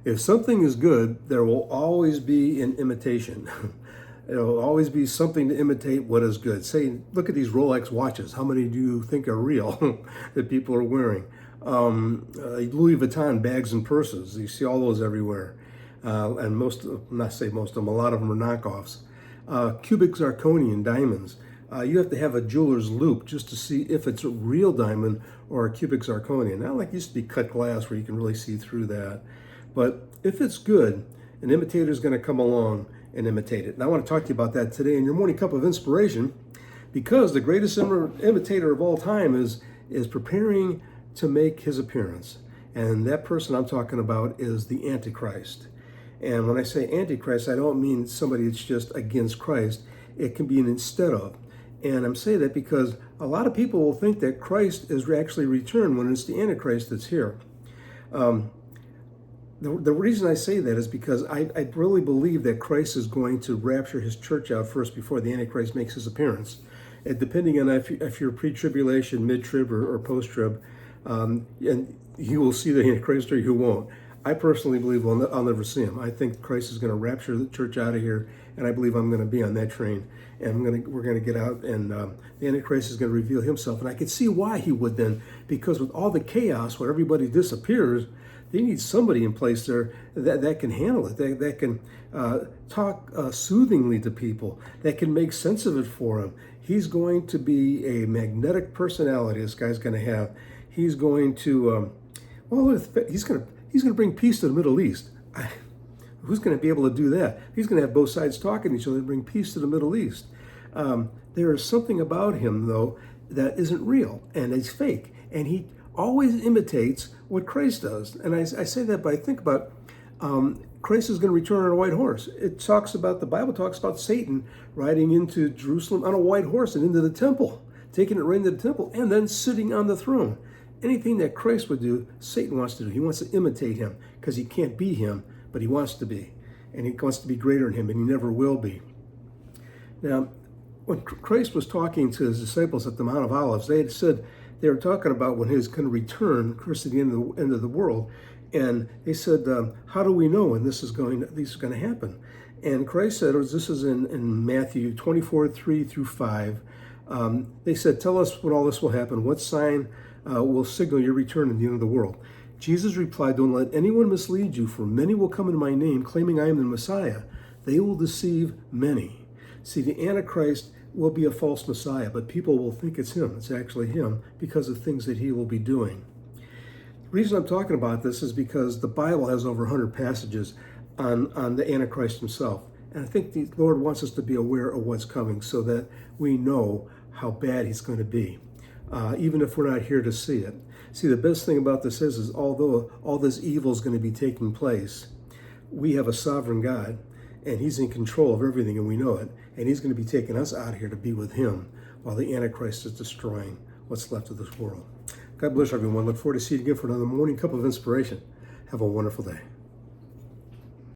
If something is good, there will always be an imitation. There will always be something to imitate what is good. Say, look at these Rolex watches. How many do you think are real that people are wearing? Louis Vuitton bags and purses. You see all those everywhere. And not say most of them, a lot of them are knockoffs. Cubic zirconian diamonds. You have to have a jeweler's loupe just to see if it's a real diamond or a cubic zirconian. Not like it used to be cut glass where you can really see through that. But if it's good, an imitator is going to come along and imitate it. And I want to talk to you about that today in your morning cup of inspiration, because the greatest imitator of all time is preparing to make his appearance. And that person I'm talking about is the Antichrist. And when I say Antichrist, I don't mean somebody that's just against Christ. It can be an instead of. And I'm saying that because a lot of people will think that Christ is actually returned when it's the Antichrist that's here. The reason I say that is because I really believe that Christ is going to rapture his church out first before the Antichrist makes his appearance. And depending on if you're pre-tribulation, mid-trib, or post-trib, and you will see the Antichrist or you won't. I personally believe I'll never see him. I think Christ is going to rapture the church out of here, and I believe I'm going to be on that train. And we're going to get out, and the Antichrist is going to reveal himself. And I could see why he would then, because with all the chaos where everybody disappears, they need somebody in place there that can handle it, that can talk soothingly to people, that can make sense of it for them. He's going to be a magnetic personality. This guy's going to have. He's going to, he's going to bring peace to the Middle East. Who's going to be able to do that? He's going to have both sides talking to each other and bring peace to the Middle East. There is something about him, though, that isn't real, and it's fake. And he always imitates what Christ does. And I say that, but I think about Christ is going to return on a white horse. The Bible talks about Satan riding into Jerusalem on a white horse and into the temple, taking it right into the temple, and then sitting on the throne. Anything that Christ would do, Satan wants to do. He wants to imitate him because he can't be him, but he wants to be. And he wants to be greater than him, and he never will be. Now, when Christ was talking to his disciples at the Mount of Olives, they were talking about when he was going to return, of course, at the end of the world. And they said, how do we know when this is going to happen? And Christ said, this is in Matthew 24, 3 through 5. They said, tell us when all this will happen. What sign will signal your return in the end of the world? Jesus replied, don't let anyone mislead you, for many will come in my name, claiming I am the Messiah. They will deceive many. See, the Antichrist will be a false Messiah, but people will think it's him. It's actually him because of things that he will be doing. The reason I'm talking about this is because the Bible has over 100 passages on the Antichrist himself. And I think the Lord wants us to be aware of what's coming so that we know how bad he's going to be, even if we're not here to see it. See, the best thing about this is although all this evil is going to be taking place, we have a sovereign God, and he's in control of everything, and we know it. And he's going to be taking us out of here to be with him while the Antichrist is destroying what's left of this world. God bless everyone. Look forward to seeing you again for another morning cup of inspiration. Have a wonderful day.